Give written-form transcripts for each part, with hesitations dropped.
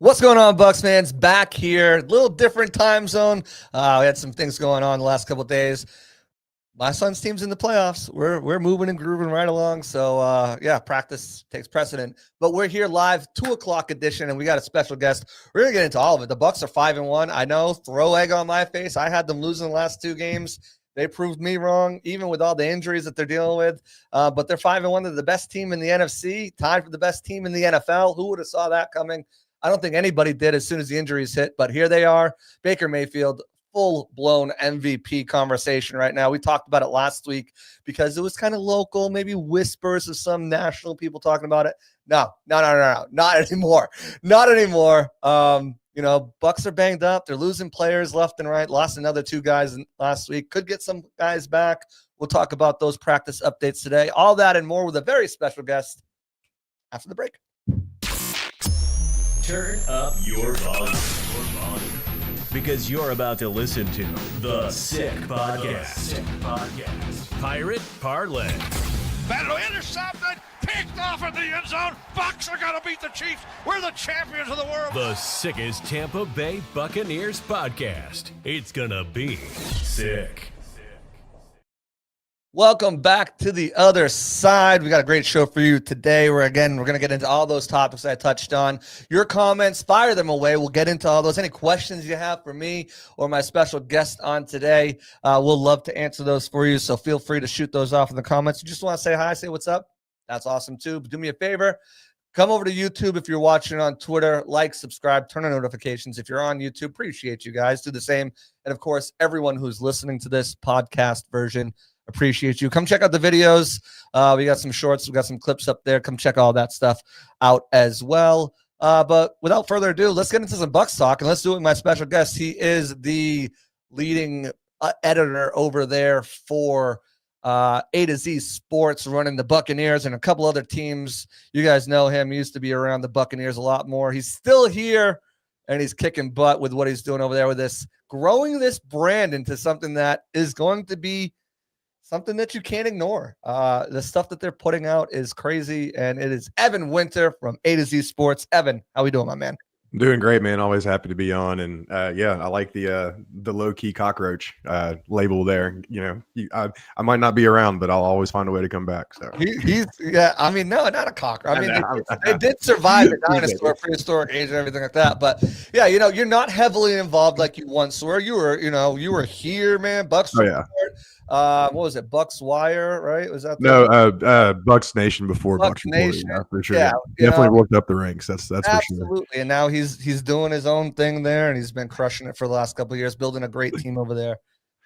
What's going on, Bucs fans? Back here, a little different time zone. We had some things going on the last couple of days. My son's team's in the playoffs. We're moving and grooving right along. So practice takes precedent. But we're here live, 2:00 edition, and we got a special guest. We're gonna get into all of it. The Bucs are 5-1. I know, throw egg on my face. I had them losing the last two games. They proved me wrong, even with all the injuries that they're dealing with. But they're 5-1. They're the best team in the NFC, tied for the best team in the NFL. Who would have saw that coming? I don't think anybody did as soon as the injuries hit, but here they are. Baker Mayfield, full-blown MVP conversation right now. We talked about it last week because it was kind of local, maybe whispers of some national people talking about it. No, not anymore. Not anymore. Bucs are banged up. They're losing players left and right. Lost another two guys last week. Could get some guys back. We'll talk about those practice updates today. All that and more with a very special guest after the break. Turn up your volume. Because you're about to listen to The Sick Podcast. Pirate Parlay. Battle intercepted, picked off in the end zone. Bucs are going to beat the Chiefs. We're the champions of the world. The sickest Tampa Bay Buccaneers podcast. It's gonna be sick. Welcome back to the other side. We got a great show for you today. We're going to get into all those topics I touched on. Your comments, fire them away. We'll get into all those. Any questions you have for me or my special guest on today, we'll love to answer those for you. So feel free to shoot those off in the comments. You just want to say hi, say what's up? That's awesome too. But do me a favor. Come over to YouTube if you're watching on Twitter. Like, subscribe, turn on notifications. If you're on YouTube, appreciate you guys. Do the same. And, of course, everyone who's listening to this podcast version, appreciate you. Come check out the videos. We got some shorts. We got some clips up there. Come check all that stuff out as well. But without further ado, let's get into some Bucs talk, and let's do it with my special guest. He is the leading editor over there for A to Z Sports, running the Buccaneers and a couple other teams. You guys know him. He used to be around the Buccaneers a lot more. He's still here, and he's kicking butt with what he's doing over there with this, growing this brand into something that is going to be something that you can't ignore. The stuff that they're putting out is crazy, and it is Evan Wiinter from A to Z Sports. Evan, how we doing, my man? I'm doing great, man. Always happy to be on, and I like the low key cockroach label there. I might not be around, but I'll always find a way to come back. So no, not a cockroach. I mean, they did survive the dinosaur, prehistoric age, and everything like that. But yeah, you're not heavily involved like you once were. You were here, man. Bucs. Oh yeah. What was it? Bucs Wire, right? Was that Bucs Nation before Bucs Nation? Yeah, for sure. Yeah, definitely worked up the ranks. That's absolutely. For sure. And now he's doing his own thing there, and he's been crushing it for the last couple of years, building a great team over there.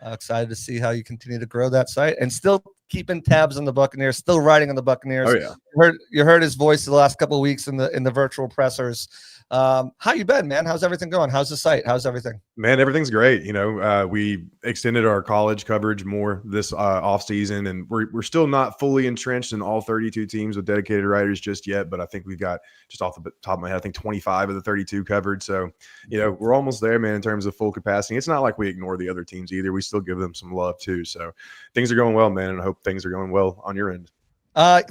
Excited to see how you continue to grow that site and still keeping tabs on the Buccaneers, still writing on the Buccaneers. Oh yeah. You heard his voice the last couple of weeks in the virtual pressers. How you been, man? How's everything going? How's the site? How's everything? Man, everything's great. We extended our college coverage more this off season, and we're still not fully entrenched in all 32 teams with dedicated writers just yet. But I think we've got, just off the top of my head, I think 25 of the 32 covered. So, we're almost there, man, in terms of full capacity. It's not like we ignore the other teams either. We still give them some love too. So things are going well, man, and I hope things are going well on your end.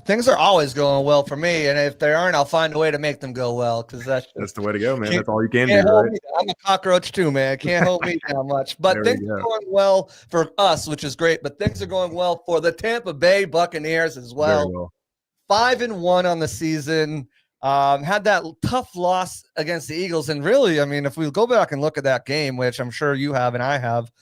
Things are always going well for me, and if they aren't, I'll find a way to make them go well, because that's the way to go, man. That's all you can do, right? I'm a cockroach too, man. Can't hold me down much. But things are going well for us, which is great. But things are going well for the Tampa Bay Buccaneers as well. 5-1 on the season. Had that tough loss against the Eagles, and really, I mean, if we go back and look at that game, which I'm sure you have and I have,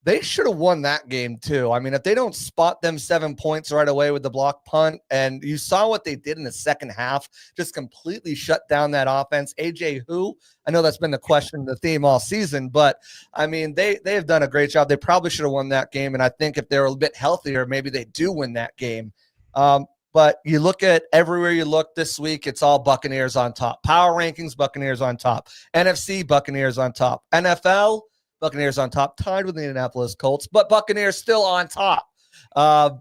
they should have won that game too. I mean, if they don't spot them 7 points right away with the block punt, and you saw what they did in the second half, just completely shut down that offense. AJ who? I know that's been the question, the theme all season, but I mean, they have done a great job. They probably should have won that game, and I think if they're a bit healthier, maybe they do win that game. But you look at everywhere you look this week, it's all Buccaneers on top. Power rankings, Buccaneers on top. NFC, Buccaneers on top. NFL, Buccaneers on top, tied with the Indianapolis Colts, but Buccaneers still on top. Are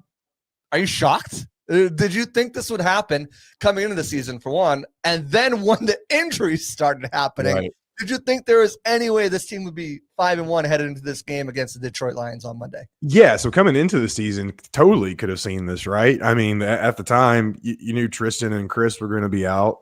you shocked? Did you think this would happen coming into the season, for one? And then when the injuries started happening, Did you think there was any way this team would be 5-1 headed into this game against the Detroit Lions on Monday? Yeah, so coming into the season, totally could have seen this, right? I mean, at the time, you knew Tristan and Chris were going to be out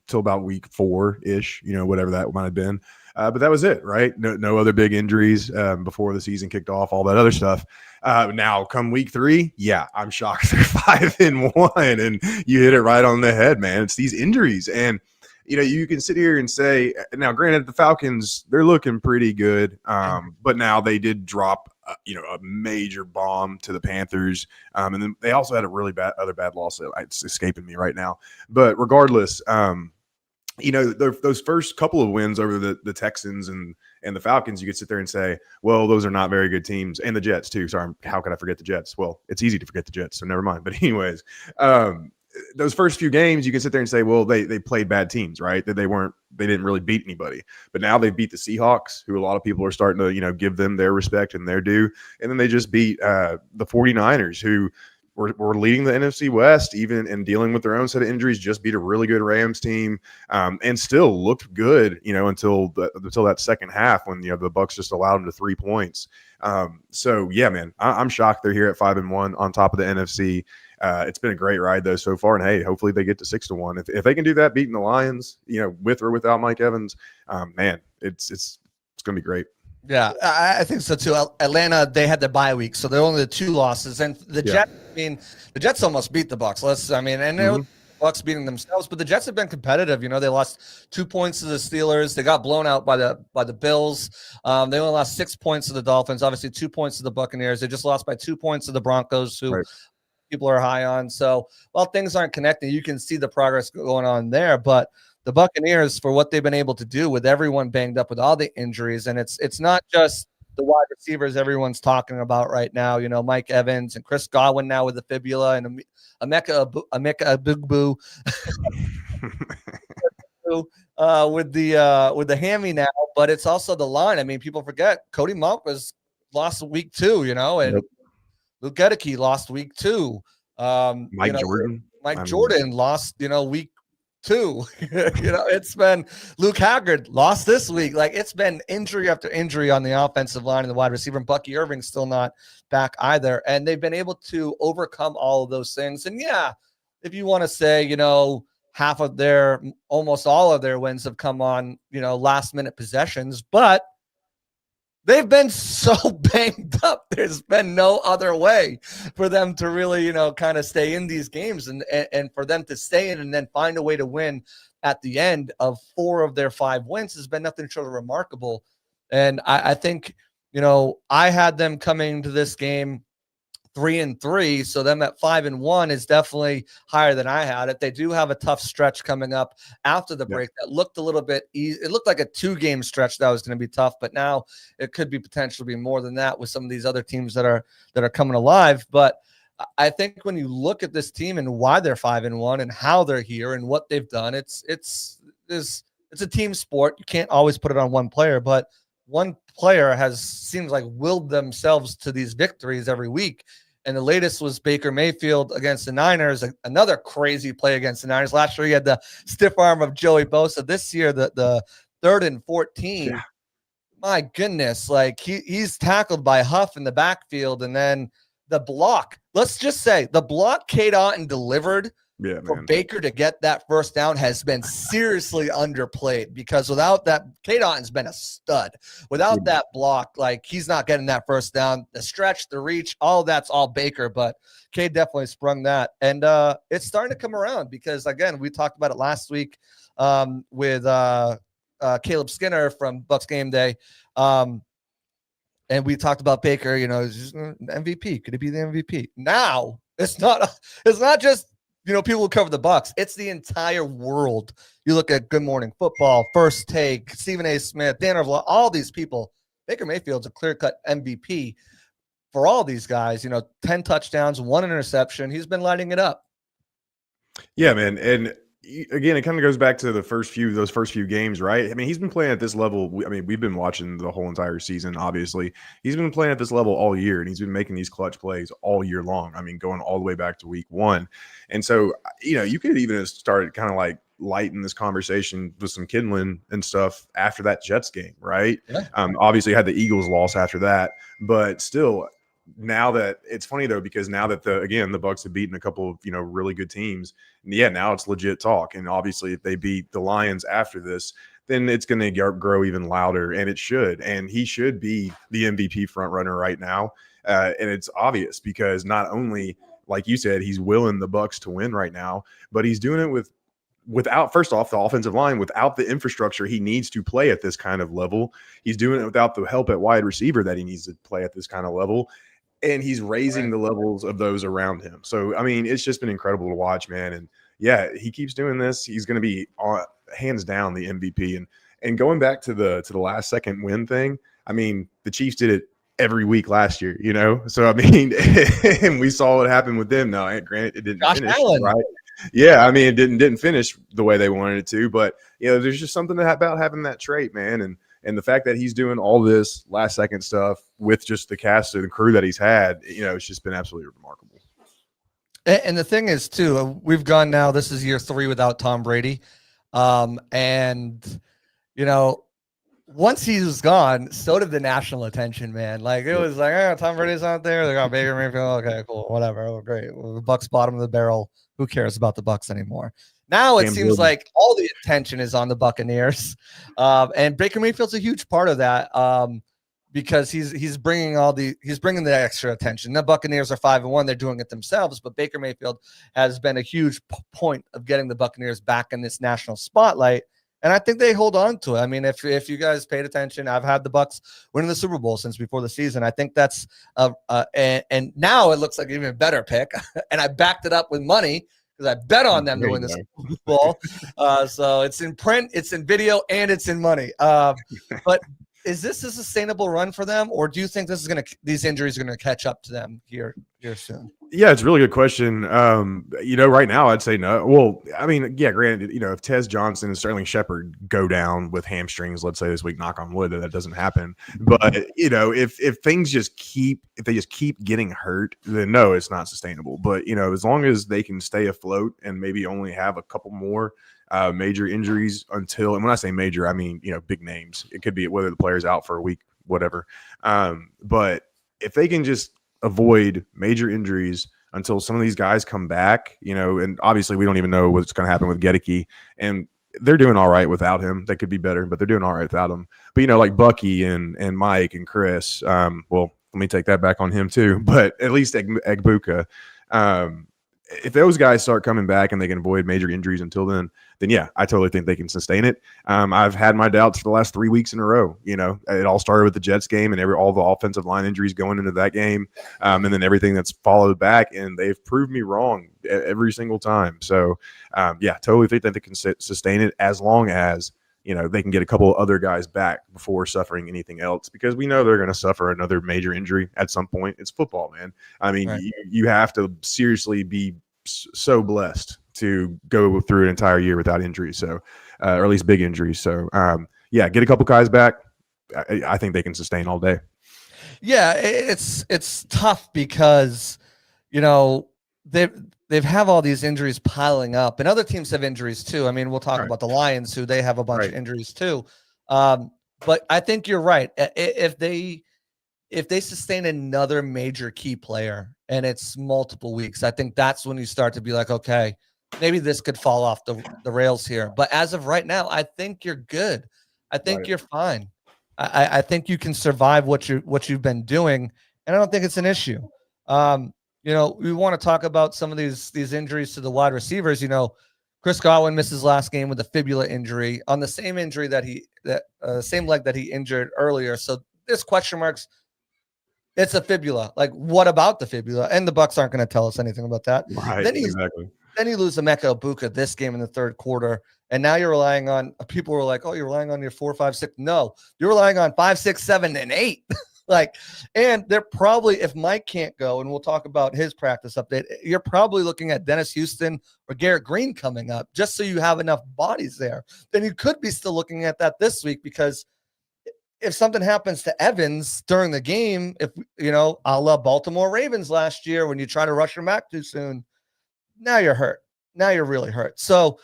till about week 4-ish, whatever that might have been. But that was it, right? No other big injuries before the season kicked off, all that other stuff. Now, come week 3, yeah, I'm shocked they're 5-1, and you hit it right on the head, man. It's these injuries, and you can sit here and say, now, granted, the Falcons, they're looking pretty good, but now they did drop, a major bomb to the Panthers, and then they also had a really bad loss. It's escaping me right now, but regardless, those first couple of wins over the Texans and the Falcons, you could sit there and say, well, those are not very good teams, and the Jets too. Sorry, how could I forget the Jets? Well, it's easy to forget the Jets, so never mind. But anyways, those first few games, you can sit there and say, well, they played bad teams, right? That they didn't really beat anybody. But now they beat the Seahawks, who a lot of people are starting to, give them their respect and their due. And then they just beat the 49ers, who were leading the NFC West, even and dealing with their own set of injuries, just beat a really good Rams team, and still looked good, until that second half when, the Bucs just allowed them to 3 points. So yeah, man, I'm shocked they're here at 5-1 on top of the NFC. It's been a great ride though so far, and hey, hopefully they get to 6-1. If they can do that, beating the Lions, with or without Mike Evans, man, it's gonna be great. Yeah, I think so too. Atlanta, they had the bye week, so they're only the 2 losses, and the Jets. I mean, the Jets almost beat the Bucs. The Bucs beating themselves, but the Jets have been competitive. They lost 2 points to the Steelers. They got blown out by the Bills. They only lost 6 points to the Dolphins. Obviously, 2 points to the Buccaneers. They just lost by 2 points to the Broncos, who people are high on. So while things aren't connected, you can see the progress going on there. But the Buccaneers, for what they've been able to do with everyone banged up with all the injuries, and it's not just the wide receivers everyone's talking about right now. Mike Evans and Chris Godwin now with the fibula, and Emeka Abugboo with the hammy now. But it's also the line. I mean, people forget Cody Monk was lost week 2, and Luke Gedeke lost week 2. Mike Jordan lost, week 2. It's been Luke Haggard lost this week. Like, it's been injury after injury on the offensive line and the wide receiver. And Bucky Irving's still not back either. And they've been able to overcome all of those things. And yeah, if you want to say, almost all of their wins have come on, last minute possessions, but they've been so banged up. There's been no other way for them to really, kind of stay in these games and for them to stay in and then find a way to win at the end of 4 of their 5 wins has been nothing short of remarkable. And I think, I had them coming to this game 3-3, so them at 5-1 is definitely higher than I had it. They do have a tough stretch coming up after the break that looked a little bit easy. It looked like a 2-game stretch that was going to be tough, but now it could be potentially be more than that with some of these other teams that are coming alive. But I think when you look at this team and why they're 5-1 and how they're here and what they've done, it's a team sport. You can't always put it on one player, but one player seems like willed themselves to these victories every week. And the latest was Baker Mayfield against the Niners, another crazy play against the Niners. Last year, he had the stiff arm of Joey Bosa. This year, the 3rd and 14. Yeah. My goodness, like he's tackled by Huff in the backfield, and then the block. Let's just say the block Cade Otton delivered for Baker to get that first down has been seriously underplayed, because without that, Cade Otton's been a stud. Without that block, like, he's not getting that first down. The stretch, the reach, all that's all Baker, but Cade definitely sprung that. And it's starting to come around because, again, we talked about it last week with Caleb Skinner from Bucs Game Day. And we talked about Baker, MVP. Could he be the MVP? Now, it's not just people who cover the Bucs. It's the entire world. You look at Good Morning Football, First Take, Stephen A. Smith, Dan Orville, all these people. Baker Mayfield's a clear-cut MVP for all these guys. 10 touchdowns, 1 interception. He's been lighting it up. Yeah, man. And again, it kind of goes back to those first few games, right? I mean, he's been playing at this level. We've been watching the whole entire season, obviously. He's been playing at this level all year, and he's been making these clutch plays all year long. I mean, going all the way back to week 1. And so, you could even have started kind of like lighten this conversation with some kindling and stuff after that Jets game, right? Yeah. Obviously had the Eagles loss after that, but still, now that it's funny though, because now that the Bucks have beaten a couple of really good teams, yeah, now it's legit talk. And obviously, if they beat the Lions after this, then it's going to grow even louder, and it should. And he should be the MVP front runner right now. And it's obvious because not only, like you said, he's willing the Bucks to win right now, but he's doing it without, first off, the offensive line, without the infrastructure he needs to play at this kind of level. He's doing it without the help at wide receiver that he needs to play at this kind of level. And he's raising the levels of those around him. So, I mean, it's just been incredible to watch, man. And yeah, he keeps doing this. He's going to be hands down the MVP. And going back to the last second win thing, I mean, the Chiefs did it every week last year, So, I mean, and we saw what happened with them. Now, granted, it didn't finish, right? Yeah, I mean, it didn't finish the way they wanted it to. But, there's just something about having that trait, man. And the fact that he's doing all this last second stuff with just the cast and the crew that he's had, it's just been absolutely remarkable. And the thing is, too, we've gone now, this is year 3 without Tom Brady. Once he was gone, so did the national attention, man. Like, it was like, Tom Brady's not there. They got Baker Mayfield. Okay, cool, whatever. Oh, great. Well, the Bucks bottom of the barrel. Who cares about the Bucks anymore? Now it seems like all the attention is on the Buccaneers, and Baker Mayfield's a huge part of that because he's bringing the extra attention. The Buccaneers are 5-1; they're doing it themselves, but Baker Mayfield has been a huge point of getting the Buccaneers back in this national spotlight, and I think they hold on to it. I mean, if you guys paid attention, I've had the Bucks winning the Super Bowl since before the season. I think that's and now it looks like an even better pick, and I backed it up with money. Because I bet on them to win the Super Bowl. So it's in print, it's in video, and it's in money. But is this a sustainable run for them, or do you think these injuries are going to catch up to them here soon? Yeah, it's a really good question. Right now I'd say no. Well, I mean, yeah, granted, if Tez Johnson and Sterling Shepard go down with hamstrings, let's say this week, knock on wood, that doesn't happen. But if things just keep getting hurt, then no, it's not sustainable. But as long as they can stay afloat and maybe only have a couple more major injuries until, and when I say major, I mean big names. It could be whether the player's out for a week, whatever. But if they can just avoid major injuries until some of these guys come back, and obviously we don't even know what's going to happen with Gedeke, and they're doing all right without him. They could be better, but they're doing all right without him. But like Bucky and Mike and Chris, well, let me take that back on him too. But at least Egbuka, if those guys start coming back and they can avoid major injuries until then yeah, I totally think they can sustain it. I've had my doubts for the last 3 weeks in a row. It all started with the Jets game and all the offensive line injuries going into that game, and then everything that's followed back, and they've proved me wrong every single time. So, yeah, totally think that they can sustain it as long as they can get a couple of other guys back before suffering anything else, because we know they're going to suffer another major injury at some point. It's football, man. I mean, right. You have to seriously be so blessed to go through an entire year without injuries, so or at least big injuries. So, yeah, get a couple guys back. I think they can sustain all day. Yeah, it's tough because they've have all these injuries piling up, and other teams have injuries too. I mean, we'll talk about the Lions, who they have a bunch of injuries too. But I think you're right. If they sustain another major key player and it's multiple weeks, I think that's when you start to be like, okay, maybe this could fall off the rails here. But as of right now, I think you're good. I think you're fine. I think you can survive what you've been doing, and I don't think it's an issue. We want to talk about some of these injuries to the wide receivers. Chris Godwin missed his last game with a fibula injury on the same injury same leg that he injured earlier. So there's question marks. It's a fibula. Like, what about the fibula? And the Bucks aren't going to tell us anything about that. Right. Exactly. Then you lose Emeka Egbuka this game in the third quarter, and now you're relying on. People were like, "Oh, you're relying on your 4, 5, 6." No, you're relying on 5, 6, 7, and 8. And they're probably, if Mike can't go, and we'll talk about his practice update, you're probably looking at Dennis Houston or Garrett Green coming up, just so you have enough bodies there. Then you could be still looking at that this week, because if something happens to Evans during the game, if a la Baltimore Ravens last year when you try to rush him back too soon, now you're hurt. Now you're really hurt. So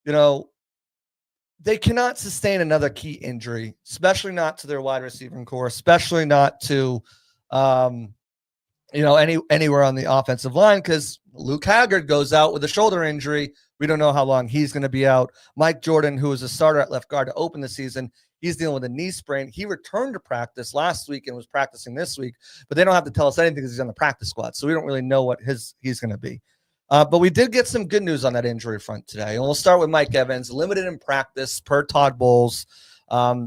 they cannot sustain another key injury, especially not to their wide receiving core, especially not to, anywhere on the offensive line, because Luke Haggard goes out with a shoulder injury. We don't know how long he's going to be out. Mike Jordan, who was a starter at left guard to open the season, he's dealing with a knee sprain. He returned to practice last week and was practicing this week, but they don't have to tell us anything because he's on the practice squad, so we don't really know what he's going to be. But we did get some good news on that injury front today. And we'll start with Mike Evans, limited in practice per Todd Bowles.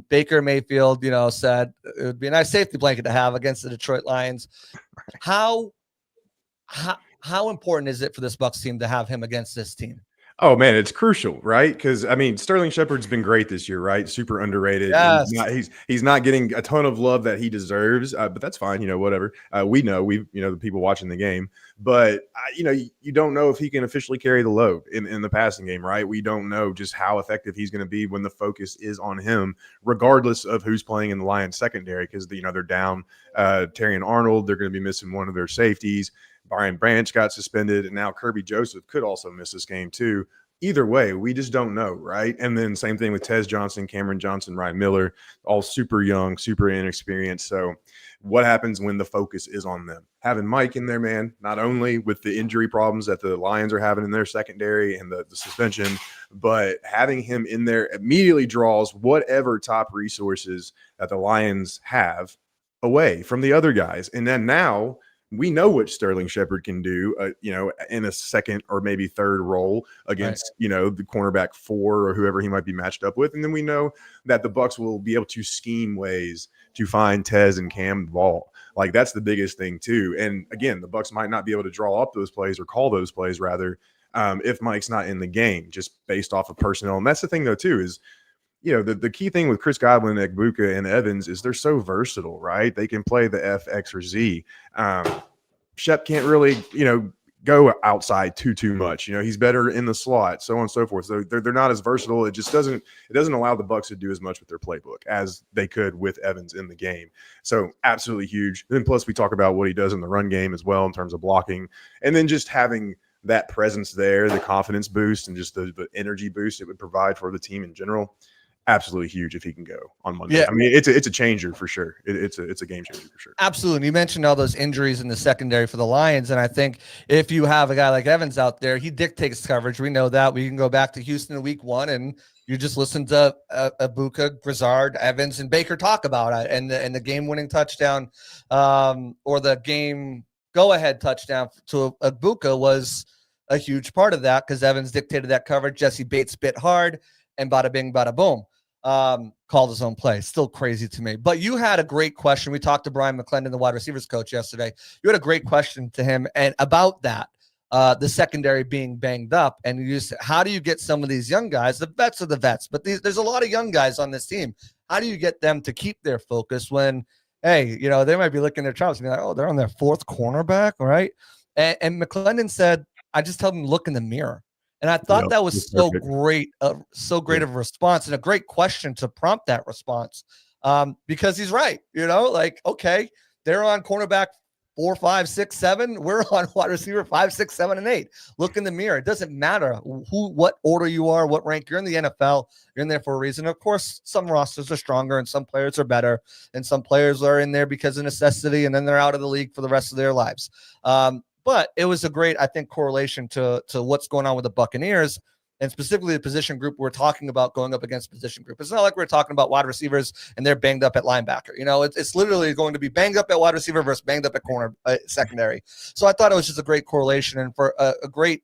Baker Mayfield, said it would be a nice safety blanket to have against the Detroit Lions. How important is it for this Bucs team to have him against this team? Oh man, it's crucial, right? Because Sterling Shepard's been great this year, right? Super underrated. Yes. He's not getting a ton of love that he deserves, but that's fine. Whatever. We know the people watching the game, but you don't know if he can officially carry the load in the passing game, right? We don't know just how effective he's going to be when the focus is on him, regardless of who's playing in the Lions secondary, because they're down Terry and Arnold. They're going to be missing one of their safeties. Brian Branch got suspended, and now Kirby Joseph could also miss this game too. Either way, we just don't know, right? And then same thing with Tez Johnson, Cameron Johnson, Ryan Miller, all super young, super inexperienced. So what happens when the focus is on them? Having Mike in there, man, not only with the injury problems that the Lions are having in their secondary and the suspension, but having him in there immediately draws whatever top resources that the Lions have away from the other guys. And then now – we know what Sterling Shepard can do, in a second or maybe third role against, the cornerback 4 or whoever he might be matched up with. And then we know that the Bucs will be able to scheme ways to find Tez and Cam the ball. Like, that's the biggest thing too. And again, the Bucs might not be able to draw up those plays or call those plays rather, if Mike's not in the game, just based off of personnel. And that's the thing though too, is the key thing with Chris Godwin, Egbuka, and Evans is they're so versatile, right? They can play the F, X, or Z. Shep can't really, go outside too much. He's better in the slot, so on and so forth. So they're not as versatile. It doesn't allow the Bucs to do as much with their playbook as they could with Evans in the game. So absolutely huge. Then plus we talk about what he does in the run game as well in terms of blocking, and then just having that presence there, the confidence boost, and just the energy boost it would provide for the team in general. Absolutely huge if he can go on Monday. Yeah. It's a changer for sure. It's a game changer for sure. Absolutely. You mentioned all those injuries in the secondary for the Lions, and I think if you have a guy like Evans out there, he dictates coverage. We know that. We can go back to Houston in week 1, and you just listen to Egbuka, Grizzard, Evans, and Baker talk about it, and the game-winning touchdown or the game go-ahead touchdown to Egbuka was a huge part of that because Evans dictated that coverage. Jesse Bates bit hard, and bada bing, bada boom. Called his own play. Still crazy to me. But you had a great question. We talked to Brian McClendon, the wide receivers coach, yesterday. You had a great question to him and about that, the secondary being banged up. And you said, how do you get some of these young guys? The vets are the vets, but there's a lot of young guys on this team. How do you get them to keep their focus when, hey, they might be looking at their chops and be like, oh, they're on their 4th cornerback, right? And McClendon said, I just tell them to look in the mirror. And I thought that was so great of a response and a great question to prompt that response because he's right. Okay, they're on cornerback 4, 5, 6, 7. We're on wide receiver 5, 6, 7, and 8. Look in the mirror. It doesn't matter what order you are, what rank you're in the NFL. You're in there for a reason. Of course, some rosters are stronger and some players are better, and some players are in there because of necessity, and then they're out of the league for the rest of their lives. But it was a great, I think, correlation to what's going on with the Buccaneers and specifically the position group we're talking about going up against position group. It's not like we're talking about wide receivers and they're banged up at linebacker. It's literally going to be banged up at wide receiver versus banged up at corner secondary. So I thought it was just a great correlation and for a great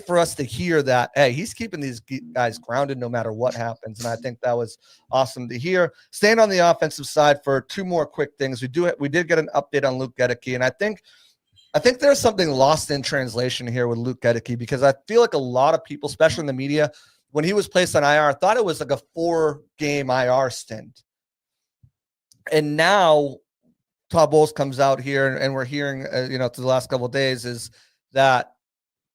for us to hear that, hey, he's keeping these guys grounded no matter what happens. And I think that was awesome to hear. Staying on the offensive side for 2 more quick things. We did get an update on Luke Goedeke, and I think there's something lost in translation here with Luke Goedeke because I feel like a lot of people, especially in the media, when he was placed on IR, thought it was like a 4-game IR stint. And now Todd Bowles comes out here and we're hearing, through the last couple of days is that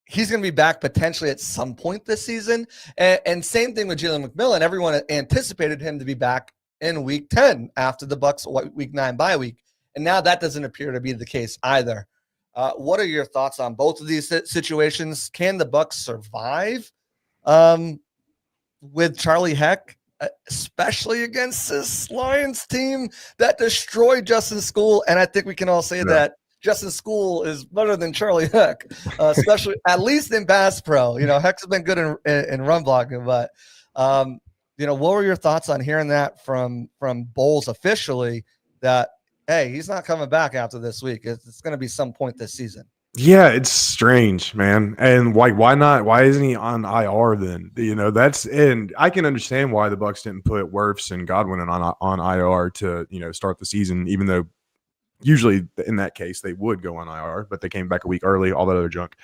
he's going to be back potentially at some point this season. And same thing with Jalen McMillan. Everyone anticipated him to be back in week 10 after the Bucs week 9 bye week. And now that doesn't appear to be the case either. What are your thoughts on both of these situations? Can the Bucs survive with Charlie Heck, especially against this Lions team that destroyed Justin School. And I think we can all say that Justin School is better than Charlie Heck, especially at least in pass pro. Heck's been good in run blocking, but what were your thoughts on hearing that from Bowles officially that, hey, he's not coming back after this week? It's going to be some point this season. Yeah, it's strange, man. And why not? Why isn't he on IR then? And I can understand why the Bucs didn't put Wirfs and Godwin on IR to, start the season, even though usually in that case they would go on IR, but they came back a week early, all that other junk.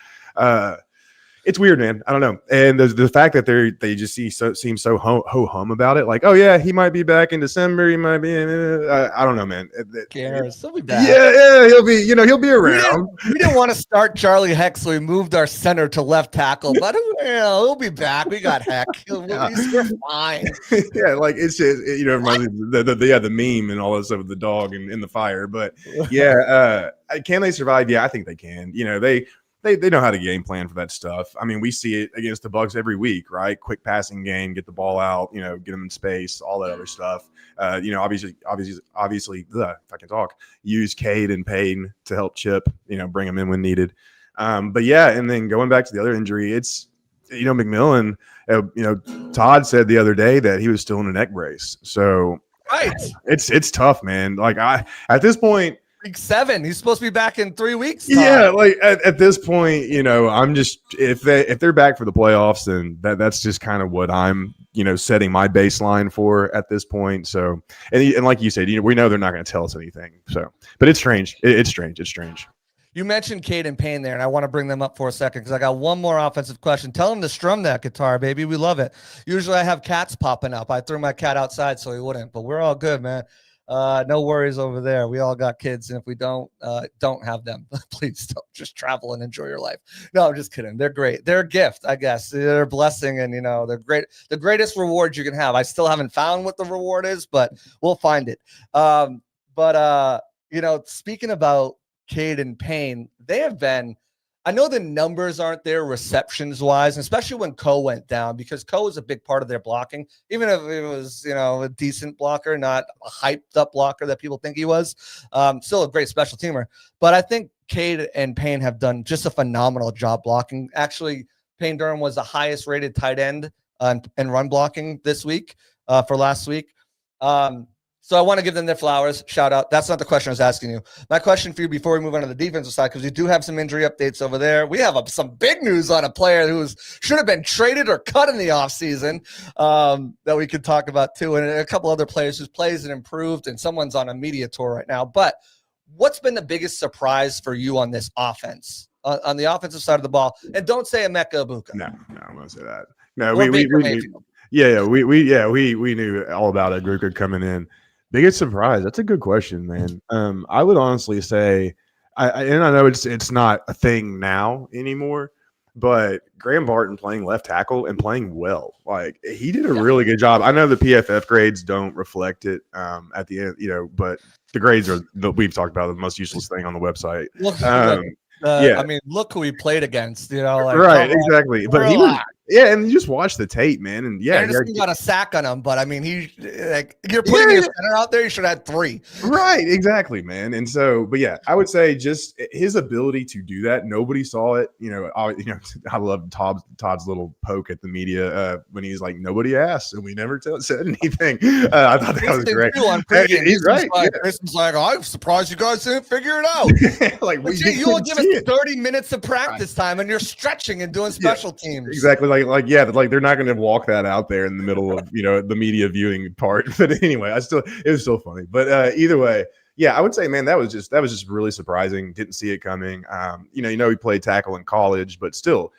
It's weird, man. I don't know. And the fact that they just seem so ho-hum about it. Like, oh yeah, he might be back in December. He might be I don't know, man. He'll be back. Yeah, he'll be around. We didn't want to start Charlie Heck, so we moved our center to left tackle, but he'll be back. We got Heck. We're fine. Yeah, like it's just, reminds me of the meme and all that stuff with the dog and in the fire. But yeah, can they survive? Yeah, I think they can. They know how to game plan for that stuff. I mean, we see it against the Bucs every week, right? Quick passing game, get the ball out, get them in space, all that other stuff. Obviously, if I can talk, use Cade and Payne to help Chip, bring them in when needed. But yeah, and then going back to the other injury, it's, McMillan, Todd said the other day that he was still in a neck brace. So right, it's tough, man. Like at this point, Week 7. He's supposed to be back in 3 weeks. Yeah, like at this point, I'm just if they're back for the playoffs, then that's just kind of what I'm setting my baseline for at this point. So and like you said, we know they're not going to tell us anything. So, but it's strange. It's strange. It's strange. You mentioned Cade and Payne there, and I want to bring them up for a second because I got one more offensive question. Tell them to strum that guitar, baby. We love it. Usually I have cats popping up. I threw my cat outside so he wouldn't, but we're all good, man. No worries over there. We all got kids, and if we don't have them, please don't. Just travel and enjoy your life. No, I'm just kidding. They're great. They're a gift, I guess. They're a blessing, and they're great. The greatest reward you can have. I still haven't found what the reward is, but we'll find it. Speaking about Cade and Payne, they have been. I know the numbers aren't there receptions wise, especially when Coe went down, because Coe is a big part of their blocking, even if it was, a decent blocker, not a hyped up blocker that people think he was. Still a great special teamer. But I think Cade and Payne have done just a phenomenal job blocking. Actually, Payne Durham was the highest rated tight end in run blocking this week for last week. So I want to give them their flowers. Shout out. That's not the question I was asking you. My question for you before we move on to the defensive side, because we do have some injury updates over there. We have some big news on a player who should have been traded or cut in the offseason that we could talk about too, and a couple other players whose plays have improved, and someone's on a media tour right now. But what's been the biggest surprise for you on this offense, on the offensive side of the ball? And don't say Emeka Egbuka. No, I'm going to say that. No, we knew all about Egbuka coming in. Biggest surprise? That's a good question, man. I would honestly say, I know it's not a thing now anymore, but Graham Barton playing left tackle and playing well, like he did a really good job. I know the PFF grades don't reflect it at the end, but the grades are we've talked about the most useless thing on the website. I mean, look who he played against. Right, exactly. But he was. Yeah, and you just watch the tape, man, and Anderson got a sack on him, but I mean, you're putting your center out there. You should have had 3. Right, exactly, man. And so, but yeah, I would say just his ability to do that. Nobody saw it. I love Todd's little poke at the media when he's like, nobody asked, and we never said anything. I thought that was great. He's right. Jason's like, I'm surprised you guys didn't figure it out. You will give us 30 minutes of practice time, and you're stretching and doing special teams. Exactly. Like they're not going to walk that out there in the middle of the media viewing part. But anyway, it was still funny. But either way, yeah, I would say, man, that was just really surprising. Didn't see it coming. He played tackle in college, but still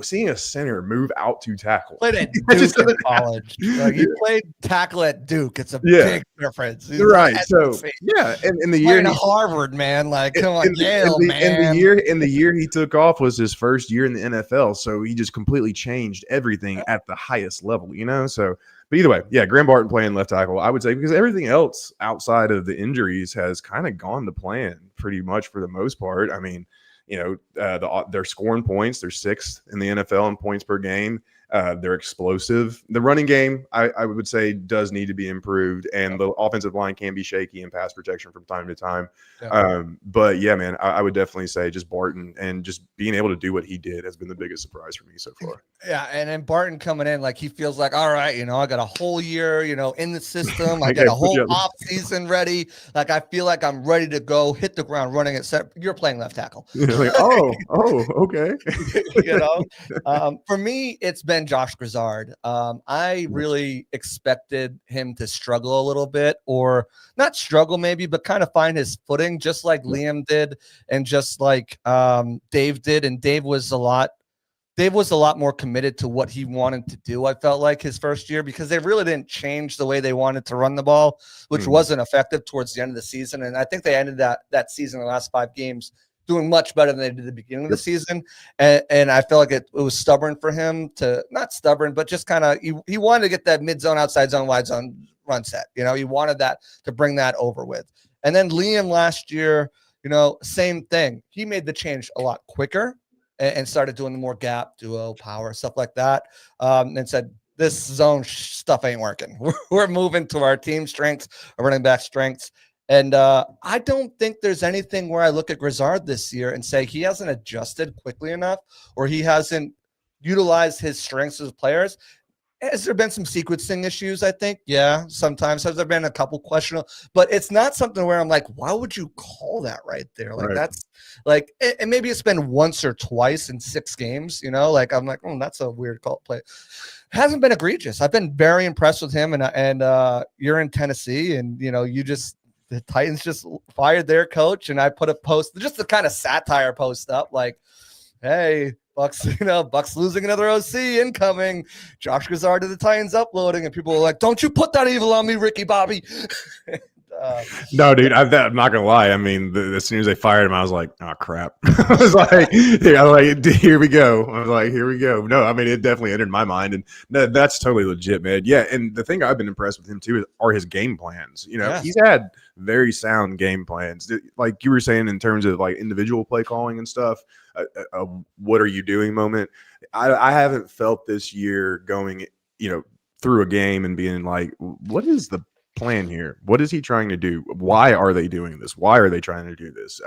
seeing a center move out to tackle. Played at Duke in college. He played tackle at Duke. It's a big difference. Right. So and the year in Harvard, man. Like, come on, Yale, man. And the year he took off was his first year in the NFL. So he just completely changed everything at the highest level, So, but either way, yeah, Graham Barton playing left tackle, I would say, because everything else outside of the injuries has kind of gone to plan pretty much for the most part. I mean, they're scoring points. They're 6th in the NFL in points per game. They're explosive. The running game, I would say, does need to be improved, and the offensive line can be shaky in pass protection from time to time. But yeah, man, I would definitely say just Barton and just being able to do what he did has been the biggest surprise for me so far. Yeah, and then Barton coming in, like he feels like, all right, I got a whole year, in the system. I got a whole off season ready. Like I feel like I'm ready to go hit the ground running. Except you're playing left tackle. Like, okay. For me, it's been Josh Grizzard. I really expected him to struggle a little bit, or not struggle maybe, but kind of find his footing, just like Liam did, and just like Dave did. And Dave was a lot more committed to what he wanted to do, I felt like, his first year, because they really didn't change the way they wanted to run the ball, which wasn't effective towards the end of the season. And I think they ended that season, the last 5 games, doing much better than they did at the beginning of the season. And I felt like it was stubborn for him to, not stubborn, but just kind of, he wanted to get that mid zone, outside zone, wide zone run set. He wanted that to bring that over with. And then Liam last year, same thing. He made the change a lot quicker and started doing the more gap, duo, power, stuff like that. And said, this zone stuff ain't working. We're moving to our team strengths, our running back strengths. And I don't think there's anything where I look at Grizzard this year and say he hasn't adjusted quickly enough, or he hasn't utilized his strengths as players. Has there been some sequencing issues, I think? Yeah, sometimes. Has there been a couple questionable? But it's not something where I'm like, why would you call that right there? Like, that's like, and maybe it's been once or twice in 6 games, like, I'm like, that's a weird call play. Hasn't been egregious. I've been very impressed with him. And you're in Tennessee, and, the Titans just fired their coach, and I put a post, just the kind of satire post up, like, hey, Bucks, Bucks losing another OC incoming. Josh Grizzard to the Titans uploading, and people were like, don't you put that evil on me, Ricky Bobby. No, dude, I'm not gonna lie. I mean, as soon as they fired him, I was like, "Oh crap!" I was like, "Here we go." I was like, "Here we go." No, I mean, it definitely entered my mind, and that's totally legit, man. Yeah, and the thing I've been impressed with him too are his game plans. He's had very sound game plans, like you were saying, in terms of like individual play calling and stuff. What are you doing moment? I haven't felt this year going, through a game and being like, what is the plan here? What is he trying to do? Why are they doing this? Why are they trying to do this?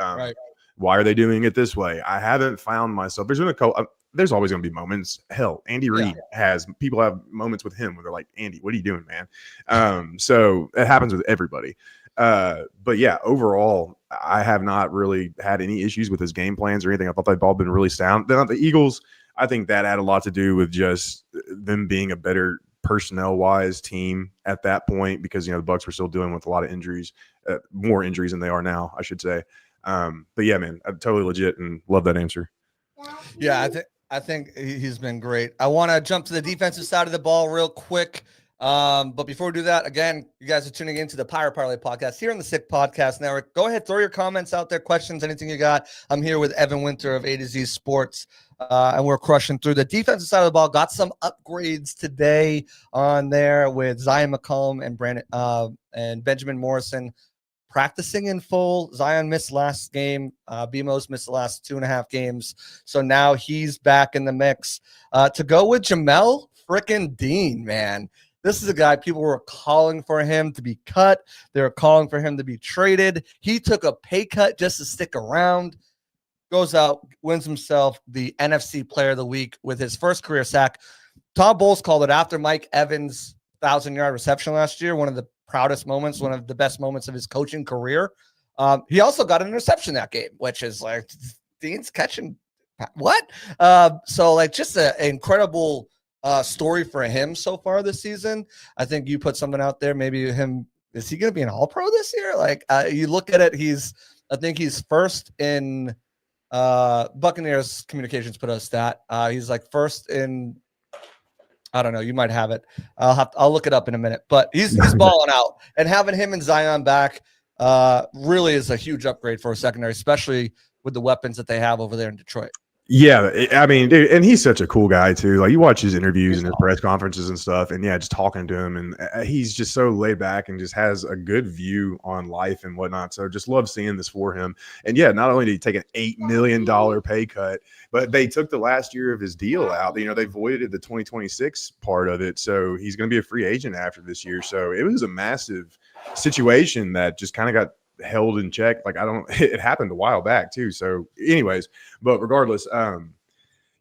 Why are they doing it this way? I haven't found myself. There's always going to be moments. Hell, Andy Reid people have moments with him where they're like, Andy, what are you doing, man? So it happens with everybody. But yeah, overall, I have not really had any issues with his game plans or anything. I thought they've all been really sound. Then the Eagles, I think that had a lot to do with just them being a better personnel-wise team at that point, because the Bucs were still dealing with a lot of injuries, more injuries than they are now, I should say. But yeah, man, I'm totally legit and love that answer. Yeah, I think he's been great. I want to jump to the defensive side of the ball real quick. But before we do that, again, you guys are tuning into the Pirate Parlay podcast here on the Sick Podcast Network. Go ahead, throw your comments out there, questions, anything you got. I'm here with Evan Wiinter of A to Z Sports, and we're crushing through the defensive side of the ball. Got some upgrades today on there with Zion McCollum and Benjamin Morrison practicing in full. Zion missed last game. BMO's missed the last 2.5 games. So now he's back in the mix. To go with Jamel frickin' Dean, man. This is a guy, people were calling for him to be cut. They were calling for him to be traded. He took a pay cut just to stick around. Goes out, wins himself the NFC Player of the Week with his first career sack. Tom Bowles called it after Mike Evans' 1,000-yard reception last year, one of the proudest moments, one of the best moments of his coaching career. He also got an interception that game, which is like, Dean's catching what? So like just an incredible story for him so far this season. I think you put something out there. Maybe him, is he going to be an All-Pro this year? Like you look at it, I think he's first in Buccaneers communications put a stat. He's like first in, I don't know, you might have it. I'll look it up in a minute, but he's balling out, and having him and Zion back really is a huge upgrade for a secondary, especially with the weapons that they have over there in Detroit. Yeah, I mean, dude, and he's such a cool guy too. Like you watch his interviews and his press conferences and stuff, and yeah, just talking to him, and he's just so laid back and just has a good view on life and whatnot. So just love seeing this for him. And yeah, not only did he take an $8 million pay cut, but they took the last year of his deal out. You know, they voided the 2026 part of it, so he's going to be a free agent after this year. So it was a massive situation that just kind of got held in check. Like it happened a while back too. So anyways, but regardless,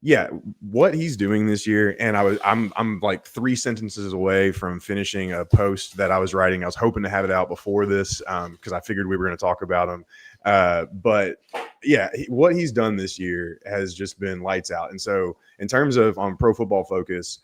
yeah, what he's doing this year, and I'm like 3 sentences away from finishing a post that I was writing. I was hoping to have it out before this because I figured we were going to talk about him. But yeah, what he's done this year has just been lights out. And so in terms of on Pro Football Focus,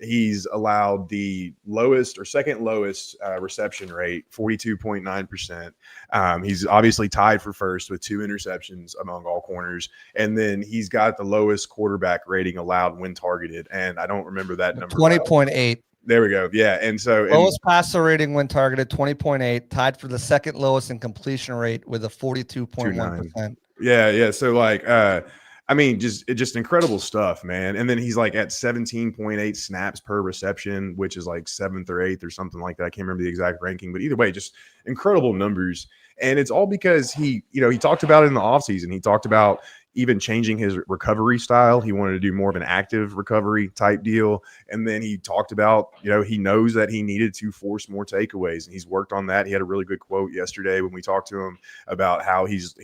he's allowed the lowest or second lowest reception rate, 42.9%. He's obviously tied for first with 2 interceptions among all corners. And then he's got the lowest quarterback rating allowed when targeted. And I don't remember that number. 20.8. There we go. Yeah. And so lowest passer rating when targeted, 20.8, tied for the second lowest in completion rate with a 42.1%. Yeah. So like, I mean, just incredible stuff, man. And then he's like at 17.8 snaps per reception, which is like 7th or 8th or something like that. I can't remember the exact ranking, but either way, just incredible numbers. And it's all because he talked about it in the offseason. He talked about even changing his recovery style. He wanted to do more of an active recovery type deal. And then he talked about, he knows that he needed to force more takeaways, and he's worked on that. He had a really good quote yesterday when we talked to him about how he's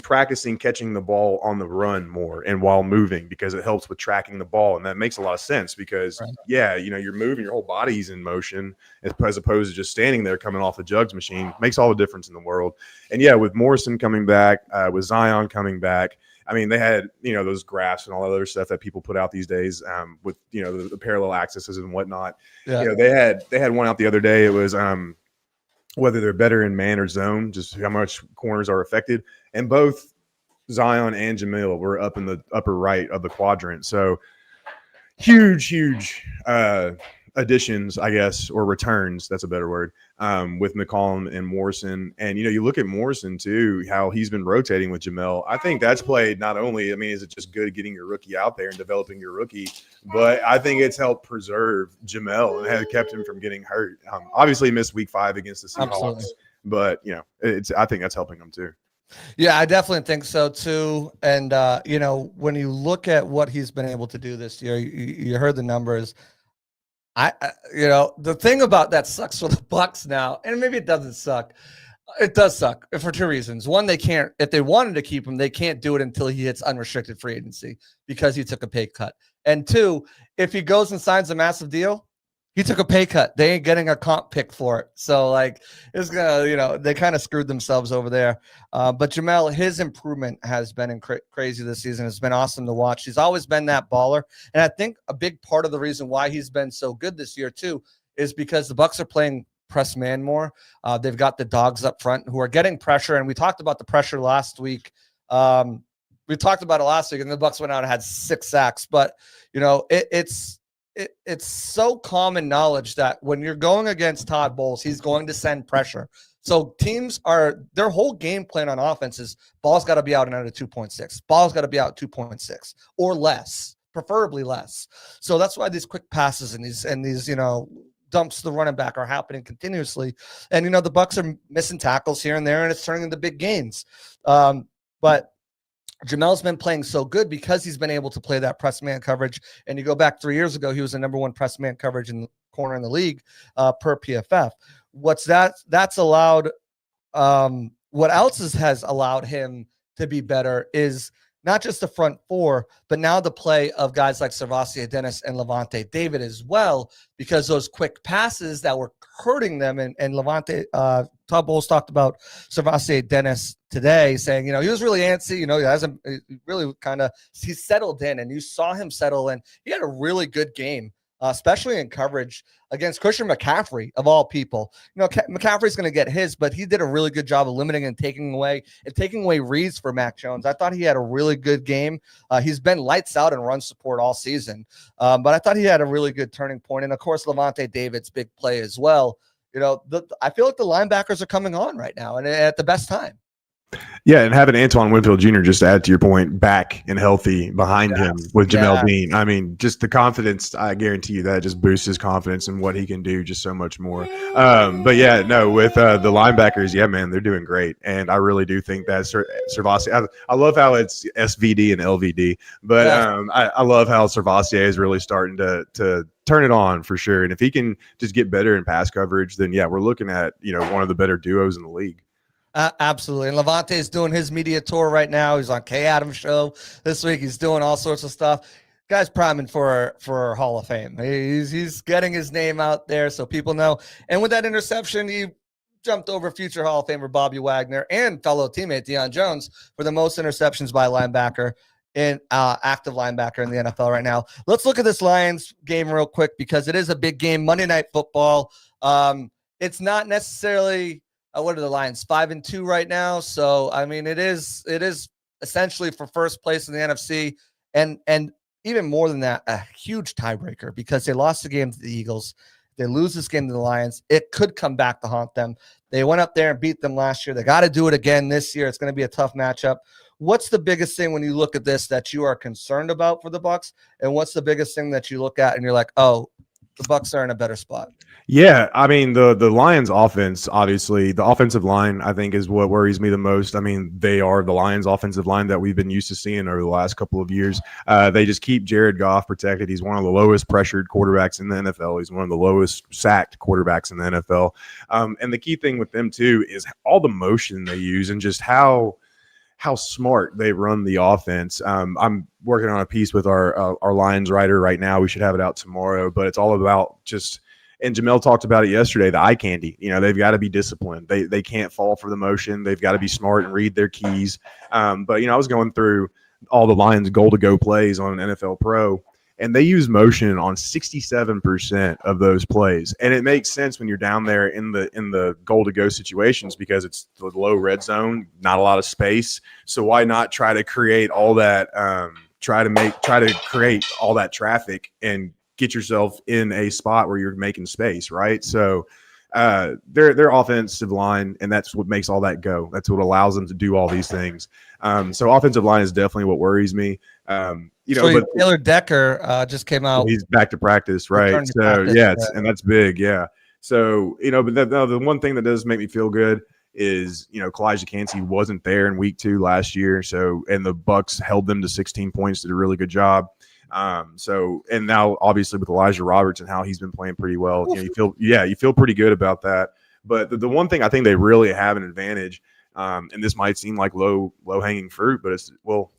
practicing catching the ball on the run more and while moving, because it helps with tracking the ball. And that makes a lot of sense because you're moving, your whole body's in motion as opposed to just standing there coming off the jugs machine. Makes all the difference in the world. And yeah, with Morrison coming back, with Zion coming back, I mean, they had, those graphs and all that other stuff that people put out these days with, the parallel axes and whatnot. Yeah. They had one out the other day. It was, whether they're better in man or zone, just how much corners are affected. And both Zion and Jamil were up in the upper right of the quadrant. So huge additions, I guess, or returns. That's a better word, with McCollum and Morrison. And, you look at Morrison too, how he's been rotating with Jamel. I think that's played not only, is it just good getting your rookie out there and developing your rookie, but I think it's helped preserve Jamel and have kept him from getting hurt. Obviously missed week 5 against the Seahawks, Absolutely. But, I think that's helping him too. Yeah, I definitely think so too. And, when you look at what he's been able to do this year, you heard the numbers. The thing about that sucks for the Bucs now, and maybe it doesn't suck. It does suck for 2 reasons. One, they can't, if they wanted to keep him, they can't do it until he hits unrestricted free agency because he took a pay cut. And 2, if he goes and signs a massive deal, he took a pay cut. They ain't getting a comp pick for it. So it's gonna, they kind of screwed themselves over there. But Jamel, his improvement has been crazy this season. It's been awesome to watch. He's always been that baller. And I think a big part of the reason why he's been so good this year too is because the Bucs are playing press man more. They've got the dogs up front who are getting pressure. And we talked about the pressure last week. We talked about it last week, and the Bucs went out and had 6 sacks. But, it's so common knowledge that when you're going against Todd Bowles, he's going to send pressure. So teams their whole game plan on offense is ball's got to be out and under 2.6. Ball's got to be out 2.6 or less, preferably less. So that's why these quick passes and these dumps to the running back are happening continuously. And, the Bucs are missing tackles here and there, and it's turning into big gains. But Jamel's been playing so good because he's been able to play that press man coverage. And you go back 3 years ago, he was the number 1 press man coverage in the corner in the league per PFF. That's allowed. What else has allowed him to be better is not just the front 4, but now the play of guys like Servassier Dennis and Levante David as well, because those quick passes that were hurting them and Levante, Todd Bowles talked about Servassier Dennis today, saying, he was really antsy, he hasn't really he's settled in, and you saw him settle in. He had a really good game, especially in coverage against Christian McCaffrey, of all people. McCaffrey's going to get his, but he did a really good job of limiting and taking away reads for Mac Jones. I thought he had a really good game. He's been lights out in run support all season, but I thought he had a really good turning point. And of course, Levante David's big play as well. I feel like the linebackers are coming on right now and at the best time. Yeah, and having Antoine Winfield Jr., just to add to your point, back and healthy behind him with Jamel Dean. I mean, just the confidence, I guarantee you that just boosts his confidence in what he can do just so much more. But yeah, no, with the linebackers, yeah, man, they're doing great. And I really do think that Servassier, I love how it's SVD and LVD, but I love how Servassier is really starting to turn it on for sure. And if he can just get better in pass coverage, then yeah, we're looking at, one of the better duos in the league. Absolutely. And Levante is doing his media tour right now. He's on Kay Adams' show this week. He's doing all sorts of stuff. Guy's priming for Hall of Fame. He's getting his name out there so people know. And with that interception, he jumped over future Hall of Famer Bobby Wagner and fellow teammate Deion Jones for the most interceptions by linebacker in active linebacker in the NFL right now. Let's look at this Lions game real quick because it is a big game. Monday Night Football. It's not necessarily what are the Lions 5-2 right now? So I mean, it is essentially for first place in the NFC, and even more than that, a huge tiebreaker because they lost the game to the Eagles. They lose this game to the Lions. It could come back to haunt them. They went up there and beat them last year. They got to do it again this year. It's going to be a tough matchup. What's the biggest thing when you look at this that you are concerned about for the Bucs, and what's the biggest thing that you look at and you're like, oh, the Bucs are in a better spot? Yeah, I mean the Lions offense, obviously the offensive line, I think is what worries me the most. I mean, they are the Lions offensive line that we've been used to seeing over the last couple of years. They just keep Jared Goff protected. He's one of the lowest pressured quarterbacks in the NFL. He's one of the lowest sacked quarterbacks in the NFL. And the key thing with them too is all the motion they use and just how smart they run the offense. I'm working on a piece with our Lions writer right now. We should have it out tomorrow, but it's all about just, and Jamel talked about it yesterday, the eye candy. They've got to be disciplined. They can't fall for the motion. They've got to be smart and read their keys. But I was going through all the Lions goal-to-go plays on NFL Pro, and they use motion on 67% of those plays. And it makes sense when you're down there in the goal-to-go situations because it's the low red zone, not a lot of space. So why not try to create all that, try to create all that traffic and get yourself in a spot where you're making space, right? So their offensive line, and that's what makes all that go. That's what allows them to do all these things. So offensive line is definitely what worries me. But Taylor Decker just came out. He's back to practice, right? So and that's big, yeah. So but the one thing that does make me feel good is Kalijah Kancey wasn't there in week 2 last year, and the Bucs held them to 16 points, did a really good job. And now obviously with Elijah Roberts and how he's been playing pretty well, you feel pretty good about that. But the one thing I think they really have an advantage, and this might seem like low hanging fruit, but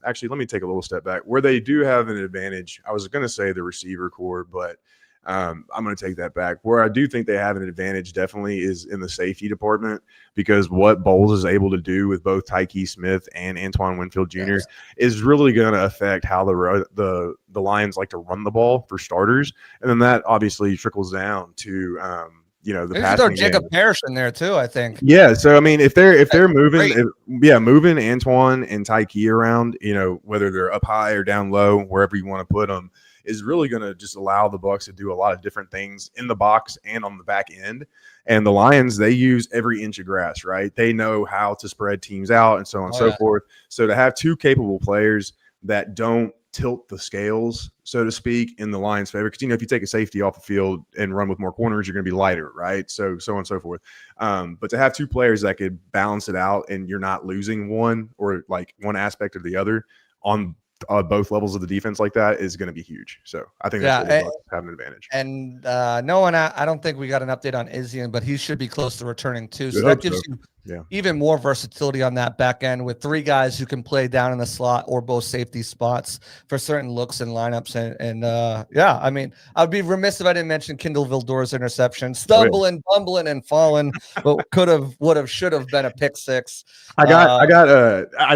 actually let me take a little step back. Where they do have an advantage, I was going to say the receiver core, but I'm going to take that back. Where I do think they have an advantage definitely is in the safety department, because what Bowles is able to do with both Tyke Smith and Antoine Winfield Jr. is really going to affect how the Lions like to run the ball for starters, and then that obviously trickles down to the passing. Jacob Parrish in there too, I think. Yeah, so I mean, if they're moving Antoine and Tyke around, whether they're up high or down low, wherever you want to put them, is really going to just allow the Bucs to do a lot of different things in the box and on the back end. And the Lions, they use every inch of grass, right? They know how to spread teams out and so on and so forth. So to have two capable players that don't tilt the scales, so to speak, in the Lions' favor, because if you take a safety off the field and run with more corners, you're going to be lighter, right? So on and so forth. But to have two players that could balance it out and you're not losing one or like one aspect or the other on both levels of the defense like that is going to be huge. So I think that's what the Bucs have an advantage. And I don't think we got an update on Izzy, but he should be close to returning too. So that gives you even more versatility on that back end with 3 guys who can play down in the slot or both safety spots for certain looks and lineups. And I mean, I would be remiss if I didn't mention Kendall Vildor's interception, stumbling, bumbling, and falling, but would have, should have been a pick 6. I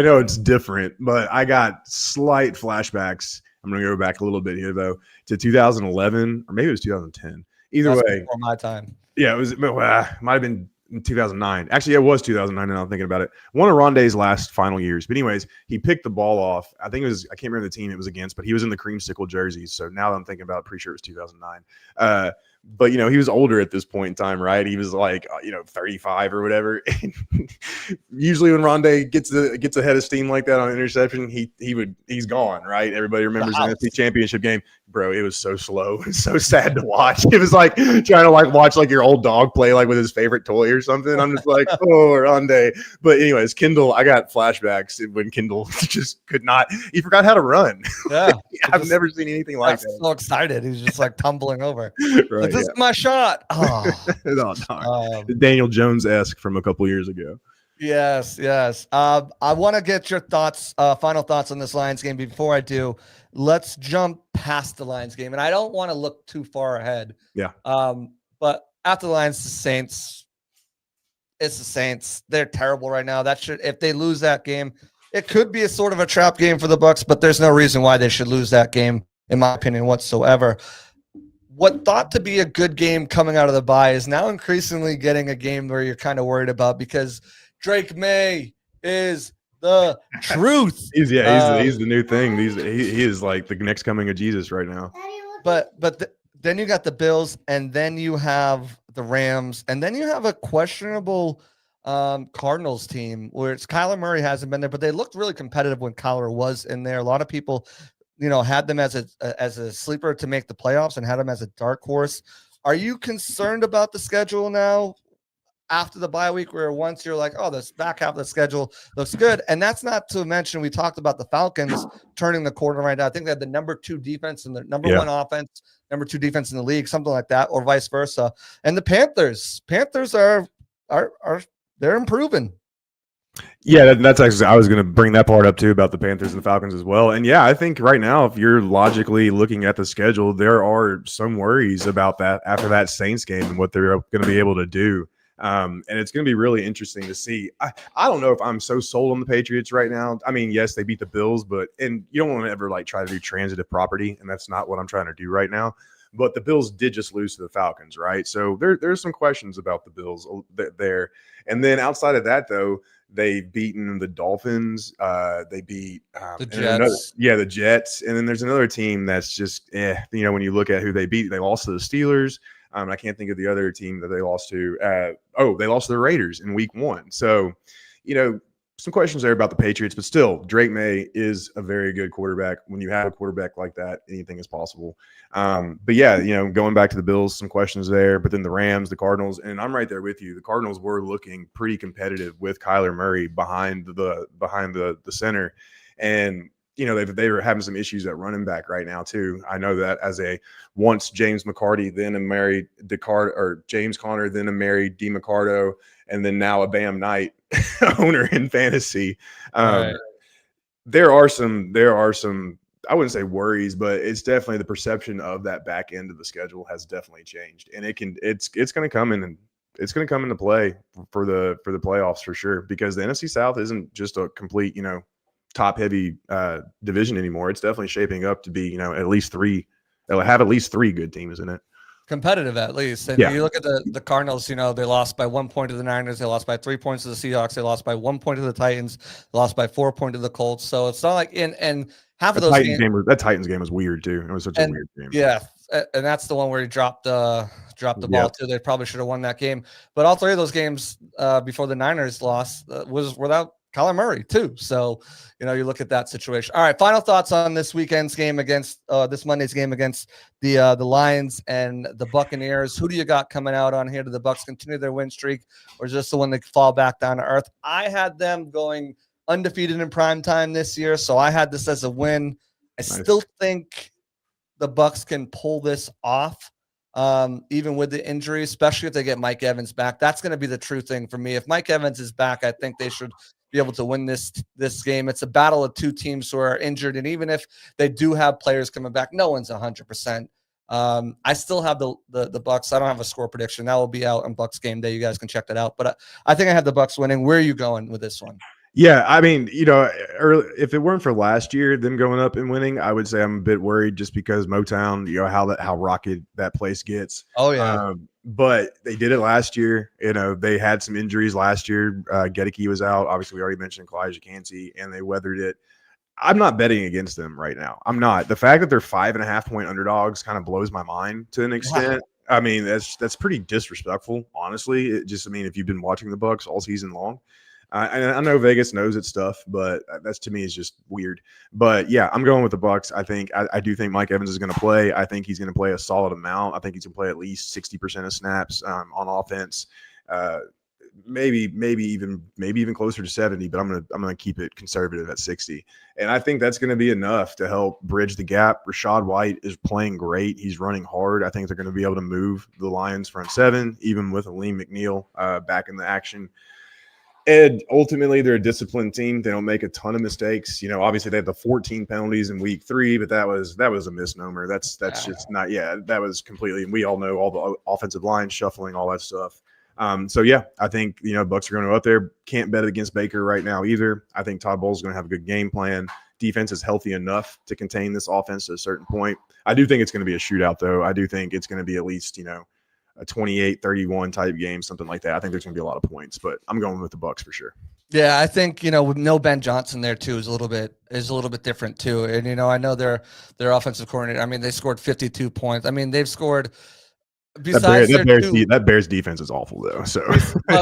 know it's different, but I got slight flashbacks. I'm going to go back a little bit here though to 2011 or maybe it was 2010. Either way, before my time. Yeah, it was. Might have been in 2009. Actually, it was 2009. Now I'm thinking about it. One of Rondé's last final years. But anyways, he picked the ball off. I think it was. I can't remember the team it was against, but he was in the creamsicle jerseys. So now that I'm thinking about it, pretty sure it was 2009. But he was older at this point in time, right? He was like 35 or whatever. Usually when Rondé gets ahead of steam like that on an interception, he's gone, right? Everybody remembers the NFC Championship game. Bro, it was so slow and so sad to watch. It was like trying to watch your old dog play with his favorite toy or something. I'm just like, oh, Rondé. But anyways, Kendall, I got flashbacks when Kendall just could not. He forgot how to run. Yeah, I've never seen anything like that. So excited, he was just tumbling over. Right, this is my shot. Oh, Daniel Jones-esque from a couple years ago. Yes. I want to get your thoughts, final thoughts on this Lions game. Before I do, let's jump past the Lions game, and I don't want to look too far ahead. Yeah. But after the Lions, the Saints. It's the Saints. They're terrible right now. If they lose that game, it could be a sort of a trap game for the Bucs, but there's no reason why they should lose that game, in my opinion, whatsoever. What thought to be a good game coming out of the bye is now increasingly getting a game where you're kind of worried about, because Drake May is the truth. He's the new thing. He is like the next coming of Jesus right now. Then you got the Bills, and then you have the Rams, and then you have a questionable Cardinals team where it's Kyler Murray hasn't been there, but they looked really competitive when Kyler was in there. A lot of people, had them as a sleeper to make the playoffs and had them as a dark horse. Are you concerned about the schedule now after the bye week, where once you're like, oh, this back half of the schedule looks good? And that's not to mention, we talked about the Falcons turning the corner right now. I think they had the number 2 defense and the number 1 offense, number 2 defense in the league, something like that, or vice versa. And the Panthers are they're improving. Yeah, that's actually, I was going to bring that part up too about the Panthers and the Falcons as well. And yeah, I think right now, if you're logically looking at the schedule, there are some worries about that after that Saints game and what they're going to be able to do. And it's going to be really interesting to see. I don't know if I'm so sold on the Patriots right now. I mean, yes, they beat the Bills, and you don't want to ever try to do transitive property, and that's not what I'm trying to do right now. But the Bills did just lose to the Falcons, right? So there's some questions about the Bills there. And then outside of that, though, they've beaten the Dolphins. They beat the Jets. The Jets. And then there's another team that's just, when you look at who they beat, they lost to the Steelers. I can't think of the other team that they lost to. They lost to the Raiders in week 1. So, some questions there about the Patriots, but still, Drake May is a very good quarterback. When you have a quarterback like that, anything is possible. But yeah, going back to the Bills, some questions there, but then the Rams, the Cardinals, and I'm right there with you. The Cardinals were looking pretty competitive with Kyler Murray behind the center. And they were having some issues at running back right now too. I know that as once James McCarty, then a married James Conner, then a married DeMarcado, and then now a Bam Knight owner in fantasy. Right. There are some, I wouldn't say worries, but it's definitely the perception of that back end of the schedule has definitely changed, and it's going to come in, and it's going to come into play for the playoffs for sure, because the NFC South isn't just a complete, top heavy division anymore. It's definitely shaping up to be, at least 3. They'll have at least 3 good teams in it. Competitive at least. And you look at the Cardinals, they lost by 1 point to the Niners. They lost by 3 points to the Seahawks. They lost by 1 point to the Titans. They lost by 4 points to the Colts. So it's not like and half of those that Titans game was weird too. It was such a weird game. Yeah. And that's the one where he dropped the ball too. They probably should have won that game. But all 3 of those games before the Niners lost was without Kyler Murray too. So, you look at that situation. All right. Final thoughts on this weekend's game against this Monday's game against the Lions and the Buccaneers. Who do you got coming out on here? Do the Bucs continue their win streak, or is this the one that fall back down to earth? I had them going undefeated in prime time this year, so I had this as a win. I still think the Bucs can pull this off, even with the injury, especially if they get Mike Evans back. That's going to be the true thing for me. If Mike Evans is back, I think they should be able to win this game. It's a battle of 2 teams who are injured, and even if they do have players coming back, no one's 100%. I still have the Bucs. I don't have a score prediction. That will be out on Bucs game day. You guys can check that out. But I think I have the Bucs winning. Where are you going with this one? Yeah, I mean, if it weren't for last year, them going up and winning, I would say I'm a bit worried just because Motown, how rocky that place gets. Oh yeah. But they did it last year. They had some injuries last year. Gedeke was out. Obviously, we already mentioned Kalijah Kancey, and they weathered it. I'm not betting against them right now. I'm not. The fact that they're 5.5 point underdogs kind of blows my mind to an extent. I mean, that's pretty disrespectful, honestly. I mean, if you've been watching the Bucs all season long, I know Vegas knows its stuff, but that's to me is just weird. But yeah, I'm going with the Bucs. I do think Mike Evans is going to play. I think he's going to play a solid amount. I think he's going to play at least 60% of snaps on offense. Maybe even closer to 70, but I'm gonna keep it conservative at 60. And I think that's gonna be enough to help bridge the gap. Rachaad White is playing great. He's running hard. I think they're gonna be able to move the Lions front seven, even with Aleem McNeil back in the action. And ultimately, they're a disciplined team. They don't make a ton of mistakes. You know, obviously they had the 14 penalties in week 3, but that was a misnomer. That's just not. Yeah, that was completely. And we all know all the offensive line shuffling, all that stuff. So yeah, I think, Bucs are going to go up there. Can't bet against Baker right now either. I think Todd Bowles is going to have a good game plan. Defense is healthy enough to contain this offense to a certain point. I do think it's going to be a shootout, though. I do think it's going to be at least, a 28-31 type game, something like that. I think there's going to be a lot of points, but I'm going with the Bucs for sure. Yeah, I think, with no Ben Johnson there too is a little bit different too. And I know their offensive coordinator. I mean, they scored 52 points. I mean, they've scored. Besides that Bears defense is awful though. So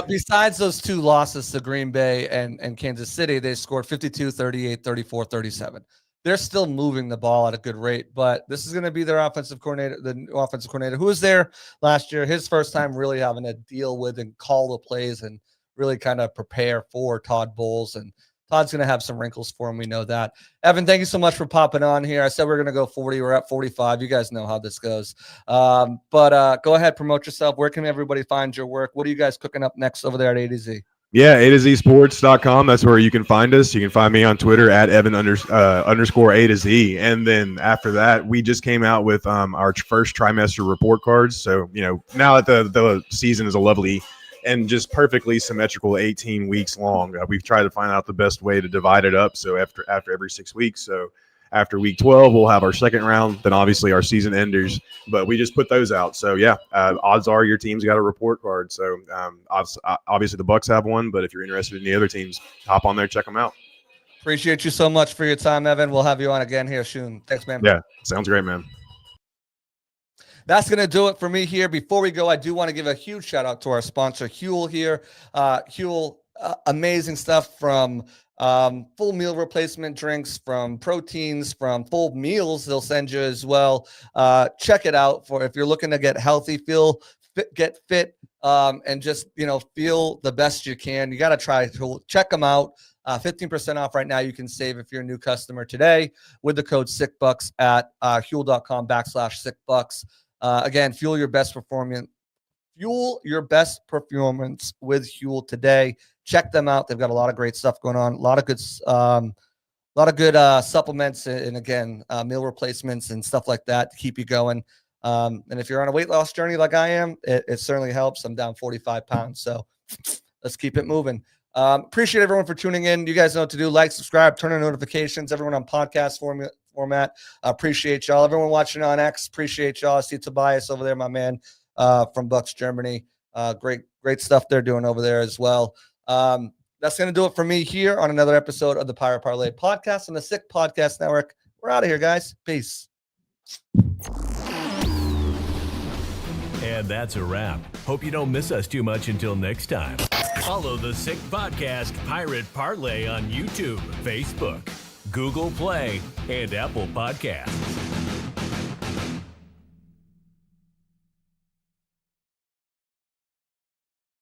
besides those 2 losses to Green Bay and Kansas City, they scored 52, 38, 34, 37. They're still moving the ball at a good rate, but this is going to be their offensive coordinator, the new offensive coordinator who was there last year, his first time really having to deal with and call the plays and really kind of prepare for Todd Bowles. And Todd's going to have some wrinkles for him. We know that. Evan, thank you so much for popping on here. I said we're going to go 40. We're at 45. You guys know how this goes. But go ahead, promote yourself. Where can everybody find your work? What are you guys cooking up next over there at A to Z? Yeah, A2Zsports.com. That's where you can find us. You can find me on Twitter at Evan _A to Z. And then after that, we just came out with our first trimester report cards. So, now that the season is a lovely and just perfectly symmetrical 18 weeks long, we've tried to find out the best way to divide it up. So after every 6 weeks. So after week 12, we'll have our second round, then obviously our season enders, but we just put those out. So yeah, odds are your team's got a report card. So obviously the Bucs have one, but if you're interested in the other teams, hop on there, check them out. Appreciate you so much for your time, Evan. We'll have you on again here soon. Thanks, man. Yeah, sounds great, man. That's going to do it for me here. Before we go, I do want to give a huge shout out to our sponsor, Huel here. Huel, amazing stuff from full meal replacement drinks, from proteins, from full meals they'll send you as well. Check it out for if you're looking to get healthy, get fit, and just, feel the best you can. You got to try Huel. Check them out. 15% off right now. You can save if you're a new customer today with the code SICKBUCKS at huel.com/SICKBUCKS. Again, fuel your best performance with Huel today. Check them out. They've got a lot of great stuff going on. A lot of good supplements and again, meal replacements and stuff like that to keep you going. And if you're on a weight loss journey like I am, it certainly helps. I'm down 45 pounds. So let's keep it moving. Appreciate everyone for tuning in. You guys know what to do. Like, subscribe, turn on notifications. Everyone on podcast format. Appreciate y'all. Everyone watching on X, appreciate y'all. I see Tobias over there, my man, from Bucks Germany. Great stuff they're doing over there as well. That's going to do it for me here on another episode of the Pirate Parlay podcast on the Sick Podcast Network. We're out of here, guys. Peace. And that's a wrap. Hope you don't miss us too much until next time. Follow the Sick Podcast Pirate Parlay on YouTube, Facebook, Google Play, and Apple Podcasts.